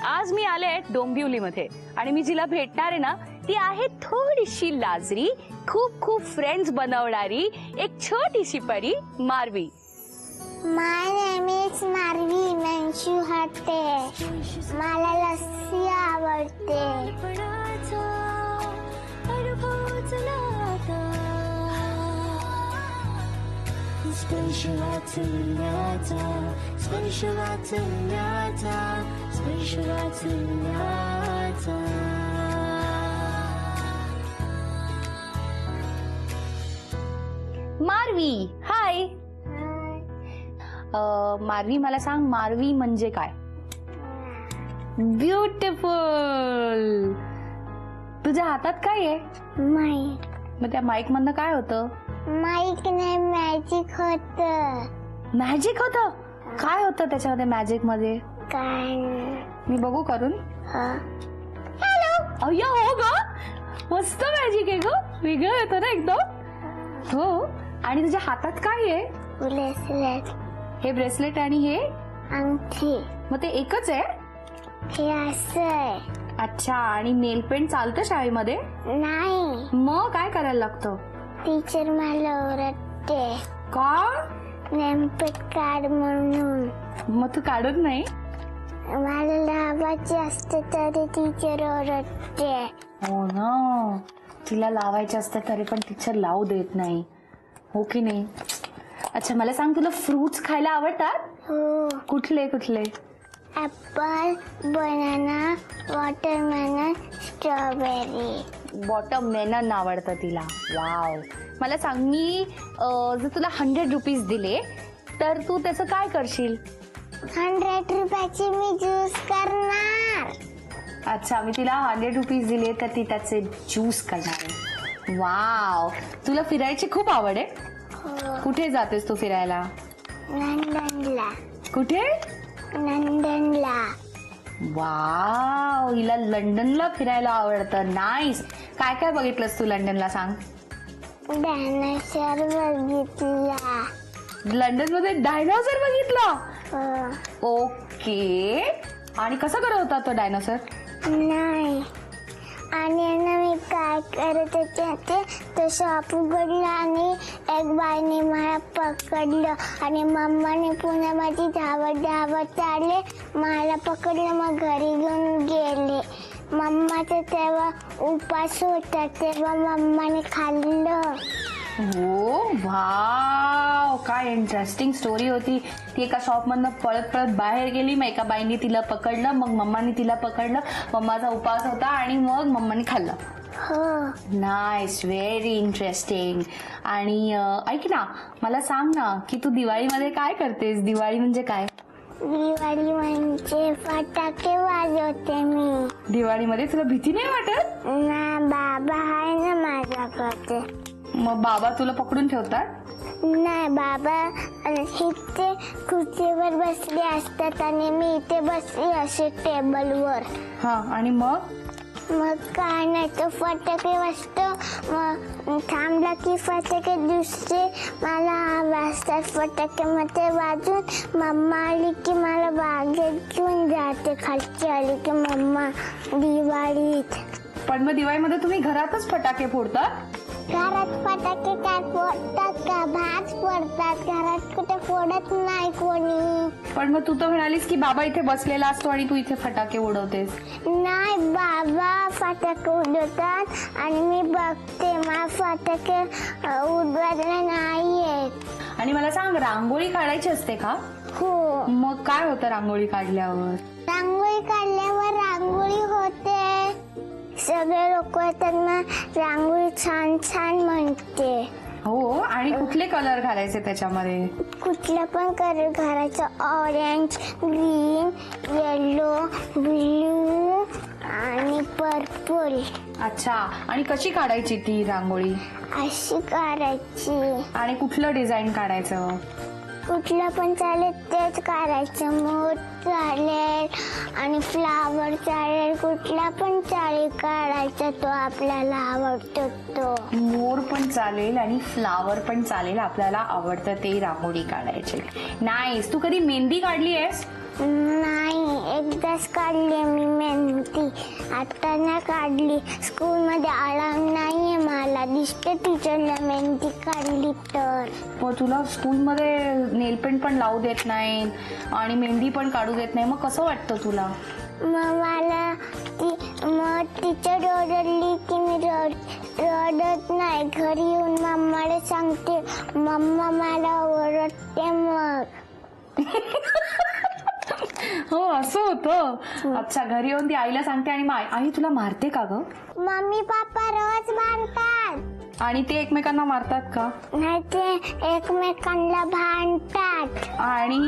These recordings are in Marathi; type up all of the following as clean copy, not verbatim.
आज मी आले डोंबिवलीमध्ये आणि मी जिला भेटणार आहे ना ती आहे थोडीशी लाजरी, खूप खूप फ्रेंड्स बनवणारी एक छोटीशी परी मारवी. माय नेम इज मारवी मंशू हट्टे. मला लस्सी आवडते. मारवी, हाय. मारवी, मला सांग मारवी म्हणजे काय? ब्युटिफुल. तुझ्या हातात काय आहे? माईक. मग त्या माईक मधनं काय होतं? माईक नाही, मॅजिक होत. मॅजिक होतं? काय होतं त्याच्यामध्ये मॅजिक मध्ये? काय? मी बघू करून. हॅलो. अय्या, हो ग, मस्त मॅजिक आहे ग, वेगळं येतं ना एकदम. हो. आणि तुझ्या हातात काय आहे? ब्रेसलेट. हे ब्रेसलेट आणि हे अंगठी. मग ते एकच आहे? हे असं आहे. अच्छा. आणि नेल पेंट चालतं शाळेमध्ये? नाही. मग काय करायला लागतं? टीचर मला ओरडते. का? नेमपेट काढ म्हणून. मग तू काढत नाही? मला लावायचे असते तरी टीचर ओरडते. हो ना, तिला लावायचे असतं तरी पण टीचर लावू देत नाही, हो की नाही? अच्छा, मला सांग, तुला फ्रुट्स खायला आवडतात? हो. कुठले कुठले? Apple, banana, watermelon, strawberry. Watermelon आवडतं तिला. वाव. मला सांग, मी जर तुला 100 रुपीज दिले तर तू त्याचं काय करशील? 100 रुपयाची मी ज्यूस करणार. अच्छा, मी तिला 100 रुपीज दिले तर ती त्याचे ज्यूस करणार आहे. वाव. तुला फिरायची खूप आवड आहे? हो. कुठे जातेस तू फिरायला? लंडनला. कुठे? लंडनला. वाव, हिला लंडनला फिरायला आवडतं. नाईस. काय काय बघितलंस तू लंडनला, सांग? डायनासोर बघितला. लंडन मध्ये डायनोसर बघितला? हो. ओके. आणि कसा करत होता तो डायनोसर? नाही. आणि ना मी काय करत होते, तो शॉप उघडला आणि एक बाईने मला पकडलं आणि मम्माने पुण्यामध्ये धावत धावत आले, मला पकडलं, मग घरी घेऊन गेले. मम्माचं तेव्हा उपास होता, तेव्हा मम्माने खाल्लं. हो. वाव, काय इंटरेस्टिंग स्टोरी होती. ती एका शॉप मधनं पळत पळत बाहेर गेली, मग एका बाईने तिला पकडलं, मग मम्माने तिला पकडलं, मम्माचा उपास होता आणि मग मम्माने खाल्लं. हो. Nice, very interesting. आणि ऐक ना, मला सांग ना की तू दिवाळीमध्ये काय करतेस? दिवाळी म्हणजे काय? दिवाळी म्हणजे फटाके वाजवते मी. दिवाळीमध्ये तुला भीती नाही वाटत? ना, बाबा आहे ना माझ्याकडे. मग बाबा तुला पकडून ठेवतात? नाही, बाबा इथे खुर्चीवर बसले असतात आणि मी इथे बसली असे टेबलवर. हा. आणि मग काय नाही, तो फटाके वाजतो, मग थांबला की फटाके दुसरे मला वाजतात. फटाके मध्ये वाजून मम्मा आली की मला बागेत घेऊन जाते. खालची आली की मम्मा दिवाळीत. पण मग दिवाळीमध्ये तुम्ही घरातच फटाके फोडतात? घरात फटाके काय फोडतात का? भात फोडतात. घरात कुठे फोडत नाही कोणी. पण मग तू तर म्हणालीस की बाबा इथे बसलेला असतो आणि तू इथे फटाके उडवतेस. नाही, बाबा फटाके उडवतात आणि मी बघते. मला फटाके उडवायला नाही येत. आणि मला सांग, रांगोळी काढायची असते का? हो. मग काय होतं रांगोळी काढल्यावर? रांगोळी काढल्यावर रांगोळी होते. सगळे लोक येतात ना, रांगोळी छान छान म्हणते. हो. आणि कुठले कलर घालायचे त्याच्यामध्ये? कुठलं पण कलर घालायचं. ऑरेंज, ग्रीन, येलो, ब्ल्यू आणि पर्पल. अच्छा. आणि कशी काढायची ती रांगोळी? अशी काढायची. आणि कुठलं डिझाईन काढायचं? कुठलं पण चालेल तेच काढायचं. मोर चालेल आणि फ्लावर चालेल, कुठला पण चालेल काढायचा. तो आपल्याला आवडतो तो. मोर पण चालेल आणि फ्लावर पण चालेल, आपल्याला आवडतं ते रांगोळी काढायची. नाईस. तू कधी मेहंदी काढली आहेस? नाही, एकदाच काढली मी मेहंदी, आता नाही काढली. स्कूलमध्ये अलाउड नाहीये मला, दिसते टीचरला मेहंदी काढली तर. मग तुला स्कूलमध्ये नेल पेंट पण लावू देत नाही आणि मेहंदी पण काढू देत नाही, मग कसं वाटतं तुला? मग टीचर ओरडली की मी रडत नाही. घरी येऊन मम्माला सांगते, मम्मा मला ओरडते. मग हो असं होतं. अच्छा, घरी येऊन ती आईला सांगते आणि आई तुला मारते का ग? मम्मी पप्पा रोज भांडतात. आणि ते एकमेकांना मारतात का? नाही, ते एकमेकांना भांडतात. आणि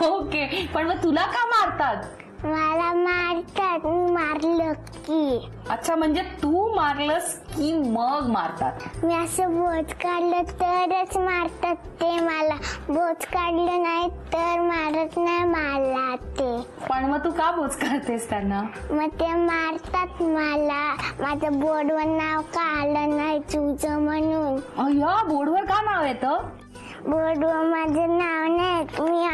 ओके, पण मग तुला का मारतात? मला मारतात, मी मारलं की. अच्छा, म्हणजे तू मारलंस की मग मारतात? मी असं बोच काढलं तरच मारतात ते मला. बोच काढलं नाही तर मारत नाही मला ते. पण मग तू का बोच काढतेस त्यांना? मग ते मारतात मला. माझं बोर्डवर नाव का आलं नाही तुझं म्हणून. अय्या, बोर्डवर का नाव येतं? बोर्डवर माझं नाव नाही, मी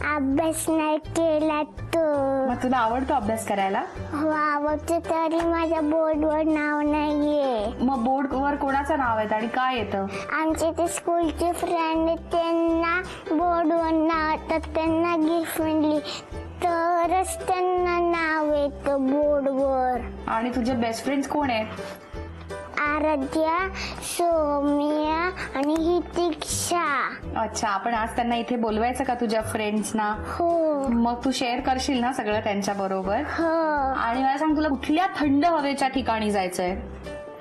अभ्यास नाही केला तर. मग तुला आवडतो अभ्यास करायला? हो आवडतं, तरी माझ्या बोर्डवर नाव नाहीये. मग बोर्डवर कोणाचं नाव येतं आणि काय येतं? आमचे ते स्कूलचे फ्रेंड आहेत, त्यांना बोर्डवर नाव येतात, त्यांना गिफ्ट मिळली तरच त्यांना नाव येतं बोर्डवर. आणि तुझे बेस्ट फ्रेंड्स कोण आहेत? आराध्या, सोमिया आणि हितिक्षा. अच्छा, आपण आज त्यांना इथे बोलवायचं का तुझ्या फ्रेंड्सना? हो मग तू शेअर करशील ना सगळं त्यांच्या बरोबर? हो. आणि मला सांग, तुला कुठल्या थंड हवेच्या ठिकाणी जायचंय?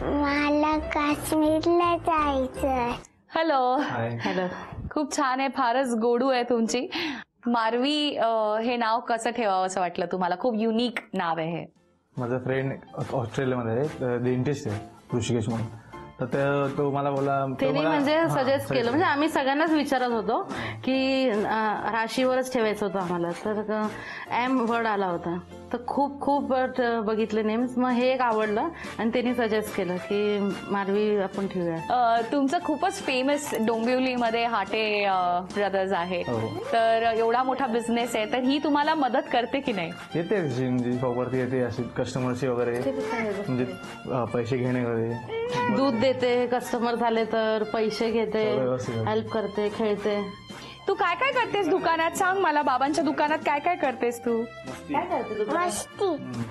मला काश्मीरला जायचंय. हॅलो. हॅलो. खूप छान आहे, फारच गोडू आहे तुमची. मारवी हे नाव कसं ठेवावं असं वाटलं तुम्हाला? खूप युनिक नाव आहे हे. माझा फ्रेंड ऑस्ट्रेलियामध्ये आहे, डेंटिस्ट आहे, ऋषिकेश म्हणून. तर तो मला बोला, त्यांनी म्हणजे सजेस्ट केलं. म्हणजे आम्ही सगळ्यांनाच विचारत होतो की राशीवरच ठेवायचं होतं आम्हाला, तर एम वर्ड आला होता. तर खूप खूप बघितले नेम्स, मग हे एक आवडलं आणि त्यांनी सजेस्ट केलं की मारवी आपण ठेवूया. तुमचं खूपच फेमस डोंबिवलीमध्ये हाटे ब्रदर्स आहे, हो. तर एवढा मोठा बिझनेस आहे, तर ही तुम्हाला मदत करते की नाही? येते म्हणजे शॉपवरती येते, अशी कस्टमरची वगैरे, म्हणजे पैसे घेणे वगैरे, दूध देते, कस्टमर झाले तर पैसे घेते, व्यवस्थित. हेल्प करते, खेळते. तू काय काय करतेस दुकानात? सांग मला, बाबांच्या दुकानात काय काय करतेस तू? काय करते तू? मस्ती.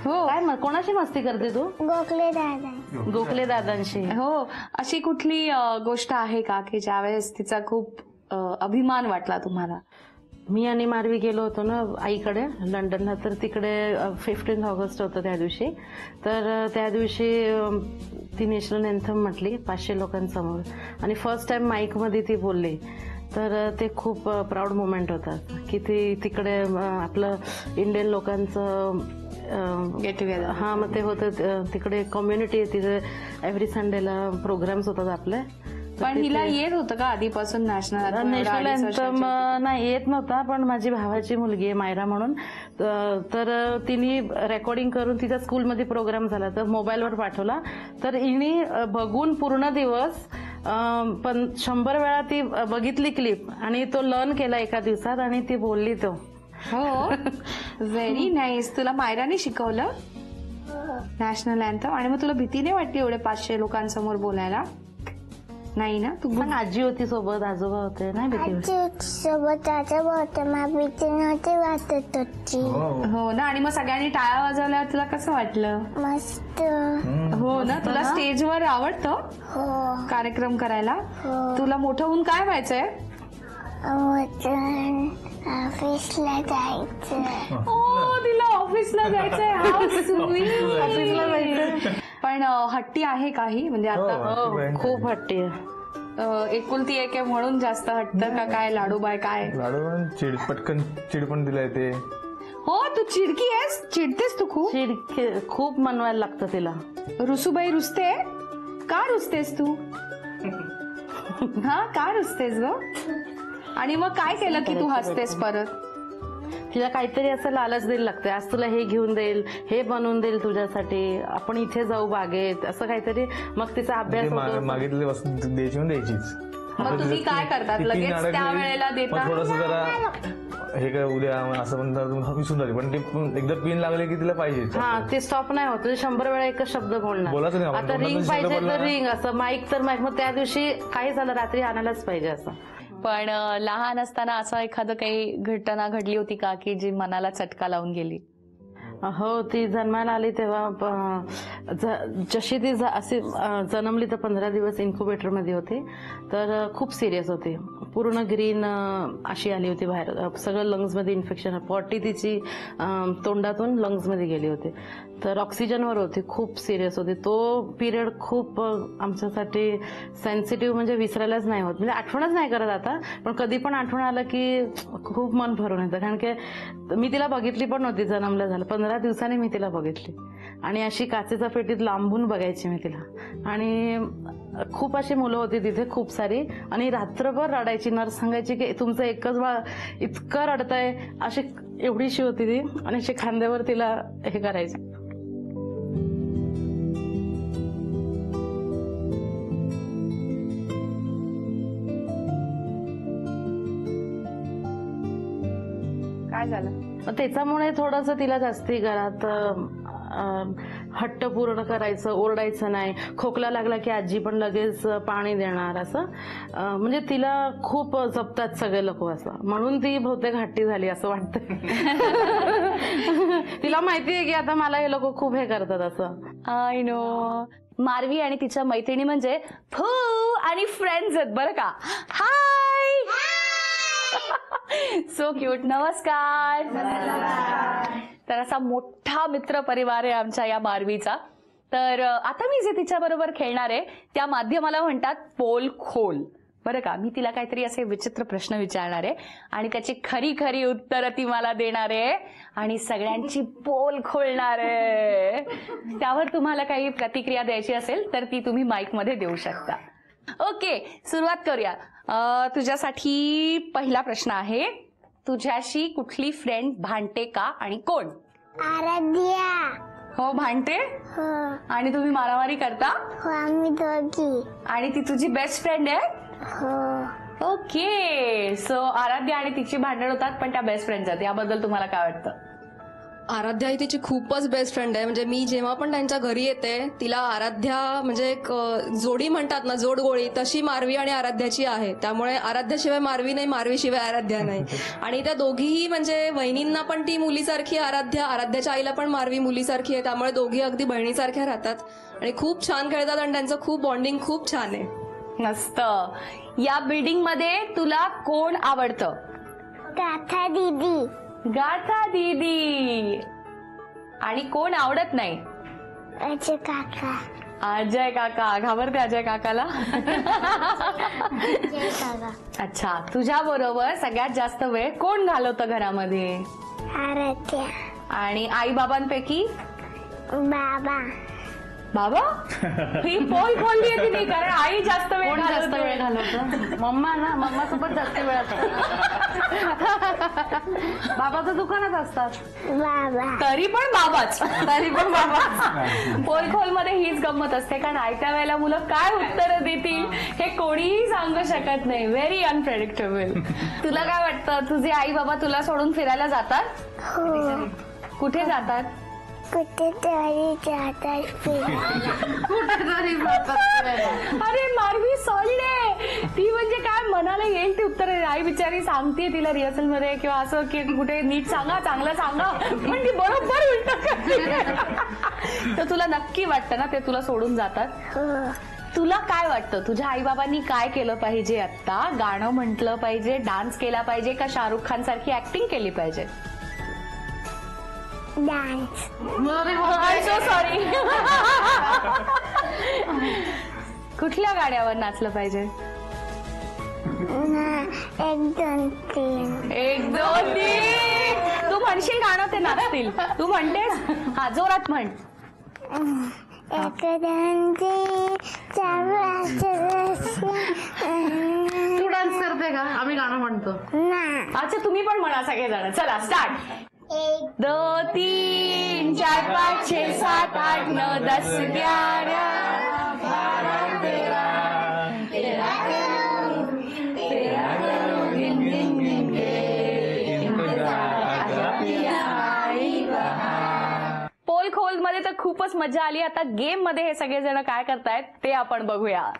हो. काय कोणाशी मस्ती करते तू? गोखले दादा. गोखले दादांशी. हो, अशी कुठली गोष्ट आहे का की ज्यावेळेस तिचा खूप अभिमान वाटला तुम्हाला? मी आणि मारवी गेलो होतो ना आईकडे लंडनला, तर तिकडे 15 ऑगस्ट होतं त्या दिवशी. तर त्या दिवशी ती नॅशनल एंथम म्हटली 500 लोकांसमोर, आणि फर्स्ट टाइम माईकमध्ये ती बोलली. तर ते खूप प्राऊड मोमेंट होता की ती तिकडे आपलं इंडियन लोकांचं गेट टुगेदर. हा, मग ते होतं तिकडे कम्युनिटी आहे तिथे. एव्हरी संडेला प्रोग्राम्स होतात आपले. पण हिला येत होतं का आधीपासून नॅशनल नॅशनल अँथम? नाही, येत नव्हता. पण माझी भावाची मुलगी आहे मायरा म्हणून, तर तिने रेकॉर्डिंग करून तिच्या स्कूलमध्ये प्रोग्राम झाला, तर मोबाईलवर पाठवला. तर हिने बघून पूर्ण दिवस पण 100 वेळा ती बघितली क्लिप आणि तो लर्न केला एका दिवसात आणि ती बोलली तो. हो, व्हेरी नाईस. तुला मायराने शिकवलं नॅशनल अँथम? आणि मग तुला भीती नाही वाटली एवढे 500 लोकांसमोर बोलायला? नाही ना? तू पण आजी होती सोबत, आजोबा होते, नाही भीती वाटली? आजी सोबत आजोबा होते, मला भीती नव्हती वाटत होती. हो ना. आणि मग सगळ्यांनी टाळ्या वाजवल्यावर तुला कसं वाटलं? मस्त. हो ना. तुला स्टेजवर आवडतं हो कार्यक्रम करायला? हो. तुला मोठं होऊन काय व्हायचंय? ऑफिसला जायचं. ओ, तिला ऑफिसला जायचंय. How sweet. ऑफिसला जायचं. पण हट्टी आहे काही? म्हणजे आता खूप हट्टी आहे. एकुलती एक आहे म्हणून जास्त हट्ट का काय? लाडूबाई काय? लाडू पटकन चिड पण दिला येते. हो, तू चिडकी आहेस? चिडतेस तू खूप? खूप मनवायला लागतं तिला. रुसूबाई रुसते? का रुसतेस तू? हा, का रुसतेस ग? आणि मग काय केलं की तू हसतेस परत? तिला काहीतरी असं लालच द्यायला लागते. आज तुला हे घेऊन देईल, हे बनवून देईल तुझ्यासाठी, आपण इथे जाऊ बागेत, असं काहीतरी. मग तिचा अभ्यास होतो. मागितली वस्तू द्यायची म्हणून द्यायचीच. मग तुम्ही काय करतात? लगेच त्या वेळेला देता? थोडस जरा हे काय उद्या असं म्हणतात विसरून जाते, पण ती एकदा पिन लागले की तिला पाहिजे. हा ते स्टॉप नाही होत, 100 वेळा एकच शब्द बोलायचं नाही बोलणार. आपण, आता रिंग तोंडातून पाहिजे शब्द तर बोलणार. रिंग, असं माईक तर माईक. मग त्या दिवशी काही झालं रात्री आणायलाच पाहिजे असं. पण लहान असताना असं एखादं काही घटना घडली होती का की जी मनाला चटका लावून गेली? हो, ती जन्माला आली तेव्हा जशी ती अशी जन्मली तर 15 दिवस इन्क्युबेटरमध्ये होती. तर खूप सिरियस होती, पूर्ण ग्रीन अशी आली होती बाहेर, सगळं लंग्समध्ये इन्फेक्शन, पॉटी तिची तोंडातून लंग्समध्ये गेली होती. तर ऑक्सिजनवर होती, खूप सिरियस होती. तो पिरियड खूप आमच्यासाठी सेन्सिटिव्ह, म्हणजे विसरायलाच नाही होत, म्हणजे आठवणच नाही करत आता, पण कधी पण आठवण आलं की खूप मन भरून येतं. कारण की मी तिला बघितली पण नव्हती जन्मल्या झालं, 15 दिवसांनी मी तिला बघितली आणि अशी काचेच्या पेटीत लांबून बघायची मी तिला. आणि खूप अशी मुलं होती तिथे, खूप सारी, आणि रात्रभर रडायची. नर्स सांगायची की तुमचं एकच बाळ इतकं रडतंय, अशी एवढीशी होती ती, आणि अशी खांद्यावर तिला हे करायची. काय झालं? मग त्याच्यामुळे थोडंसं तिला जास्ती घरात हट्ट पूर्ण करायचं, ओरडायचं नाही. खोकला लागला की आजी पण लगेच पाणी देणार, असं म्हणजे तिला खूप जपतात सगळे लोक असं, म्हणून ती बहुतेक हट्टी झाली असं वाटतं. तिला माहितीये की आता मला हे लोक खूप हे करतात असं. I know. मार्वी आणि तिच्या मैत्रिणी म्हणजे फू आणि फ्रेंड्स आहेत बरं का. हाय, सो क्यूट. नमस्कार. तर असा मोठा मित्र परिवार आहे आमच्या या मार्वीचा. तर आता मी जे तिच्या बरोबर खेळणार आहे त्या माध्यमाला म्हणतात पोल खोल, बरं का. मी तिला काहीतरी असे विचित्र प्रश्न विचारणार आहे आणि त्याची खरी खरी उत्तरं ती मला देणार आहे आणि सगळ्यांची पोल खोलणार आहे. त्यावर तुम्हाला काही प्रतिक्रिया द्यायची असेल तर ती तुम्ही माईक मध्ये देऊ शकता. ओके, सुरुवात करूया. तुझ्यासाठी पहिला प्रश्न आहे, तुझ्याशी कुठली फ्रेंड भांडते का आणि कोण? आराध्या. हो, भांडते. हो. आणि तुम्ही मारामारी करता? हो, आम्ही दोघी. आणि ती तुझी बेस्ट फ्रेंड आहे? हो. ओके, सो आराध्या आणि तिची भांडण होतात पण त्या बेस्ट फ्रेंड्स आहेत, याबद्दल तुम्हाला काय वाटतं? आराध्या ही तिची खूपच बेस्ट फ्रेंड आहे. म्हणजे मी जेव्हा पण त्यांच्या घरी येते तिला आराध्या म्हणजे एक जोडी म्हणतात ना, जोडगोळी, तशी मार्वी आणि आराध्याची आहे. त्यामुळे आराध्याशिवाय मार्वी नाही, मार्वीशिवाय आराध्या नाही. आणि त्या दोघीही म्हणजे वहिनींना पण ती मुलीसारखी आराध्या, आराध्याच्या आईला पण मार्वी मुलीसारखी आहे. त्यामुळे दोघी अगदी बहिणीसारख्या राहतात आणि खूप छान खेळतात आणि त्यांचं खूप बॉन्डिंग खूप छान आहे. मस्त. या बिल्डिंग मध्ये तुला कोण आवडतं? गाथा दीदी. गाथा दीदी. आणि कोण आवडत नाही? अजय काका. अजय काका. घाबरते अजय काकाला? अजय काका. अच्छा, तुझ्या बरोबर सगळ्यात जास्त वेळ कोण घालवतं घरामध्ये? आराध्या. आणि आई बाबांपैकी? बाबा. बाबा? ही पोल खोलली आहे तिने, कारण आई जास्त वेळ कोण जास्त घालवते. वेळ घालवतं? मम्मा ना, मम्मा सोबत जास्त वेळ असतात. बाबाचं दुकानात असतात. बाबा. तरी पण बाबाच. तरी पण बाबा. पोल खोल मध्ये हीच गंमत असते, कारण आयत्या वेळेला मुलं काय उत्तर देतील हे कोणीही सांगू शकत नाही. Very unpredictable. तुला काय वाटतं, तुझे आई बाबा तुला सोडून फिरायला जातात? हो. कुठे जातात? कुठेतरी जातात कुठेतरी जातात. अरे मार्वी सोडले. ती म्हणजे काय मनाला येईल ती उत्तर. आई बिचारी सांगते तिला रिहर्सल मध्ये किंवा असं की कुठे नीट सांगा, चांगलं सांगा, पण ती बरोबर उलट करते. तर तुला नक्की वाटतं ना ते तुला सोडून जातात? हो. तुला काय वाटतं, तुझ्या आई बाबांनी काय केलं पाहिजे आता? गाणं म्हटलं पाहिजे, डान्स केला पाहिजे, का शाहरुख खान सारखी ऍक्टिंग केली पाहिजे? डान्स. I so sorry. कुठल्या गाण्यावर नाचलं पाहिजे? 1 2 3. 1 2 3. तू म्हणशील गाणं, ते नाचतील. तू म्हणतेस? हा, जोरात म्हण. 1 2 3 तू डान्स करते का? आम्ही गाणं म्हणतो. ना. अच्छा, तुम्ही पण म्हणा सगळेजण. चला स्टार्ट. 1 2 3 4 5 6 7 8 9 10 11 12 13 14 15 16 17 18 19 20 21 22 23 24 25 26 27 28 29 30 मध्ये तर खूपच मजा आली. आता गेम मध्ये हे सगळेजण काय करतायत ते आपण बघूया.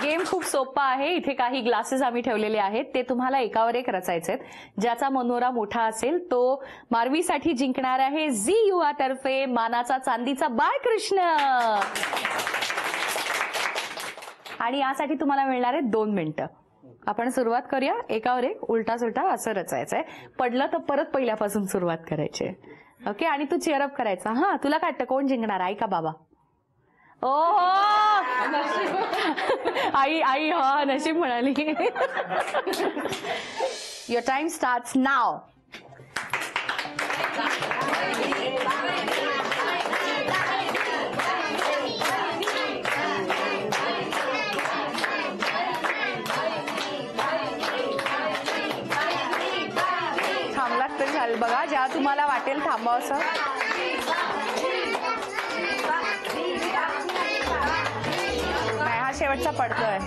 गेम खूप सोपा आहे. इथे काही ग्लासेस आम्ही ठेवलेले आहेत, ते तुम्हाला एकावर एक रचायचे. ज्याचा मनोरा मोठा असेल तो मारवीसाठी जिंकणार आहे झी युवा तर्फे मानाचा चांदीचा बाळकृष्ण. आणि यासाठी तुम्हाला मिळणार आहे 2 मिनिटं. आपण सुरुवात करूया. एकावर एक उलटा सुलटा असं रचायचंय. पडलं तर परत पहिल्यापासून सुरुवात करायची. ओके. आणि तू चेअरअप करायचा. हा, तुला काय वाटतं कोण जिंकणार, आई का बाबा? ओहो, आई आई. हा, नशीब म्हणाली. युअर टाइम स्टार्ट्स नाव. थांबलात तरी चालेल बघा, ज्या तुम्हाला वाटेल थांबावंसं. नाही, हा शेवटचा पडतोय.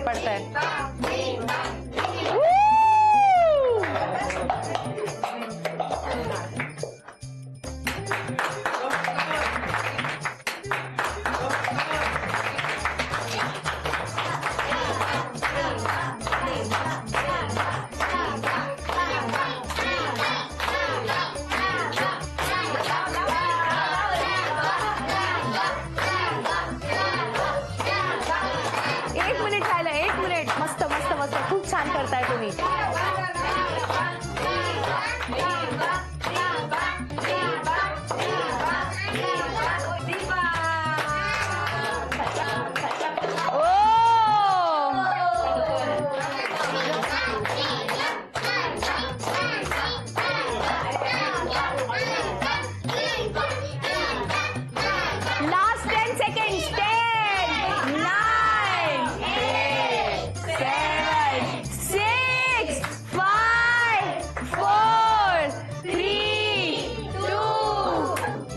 खूप छान करताय तुम्ही. Last 10 seconds. 10, 9, 8, 7, 6, 5, 4, 3, 2,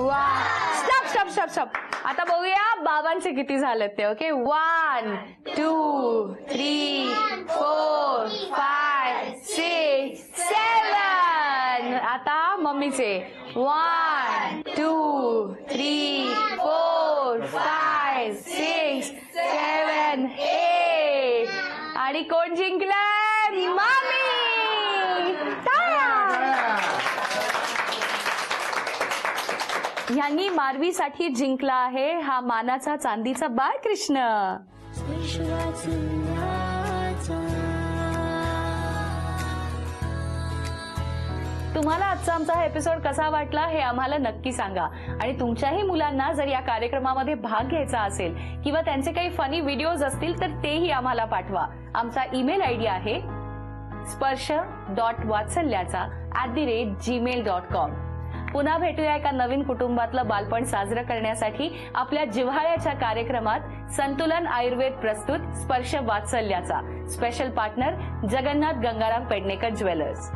1. स्टॉप. आता बघूया बाबांचे किती झालेत ते. ओके. 1, 2, 3, 4, 5, 6, 7. आता मम्मीचे 1, 2, 3, 4, 5, 6, 7, 8. आणि कोण जिंकलंय? मामी. ह्यांनी मारवीसाठी जिंकला आहे हा मानाचा चांदीचा बाळकृष्ण. तुम्हाला आजचा आमचा हा एपिसोड कसा वाटला हे आम्हाला नक्की सांगा. आणि तुमच्याही मुलांना जर या कार्यक्रमामध्ये भाग घ्यायचा असेल किंवा त्यांचे काही फनी व्हिडिओज असतील तर तेही आम्हाला पाठवा. आमचा ईमेल आयडी आहे sparsh.vatsalyacha@gmail.com. पुन्हा भेटूया एका नवीन कुटुंबातलं बालपण साजरं करण्यासाठी आपल्या जिव्हाळ्याच्या कार्यक्रमात. संतुलन आयुर्वेद प्रस्तुत स्पर्श वात्सल्याचा. Special partner Jagannath Gangaram Pednekar jewellers.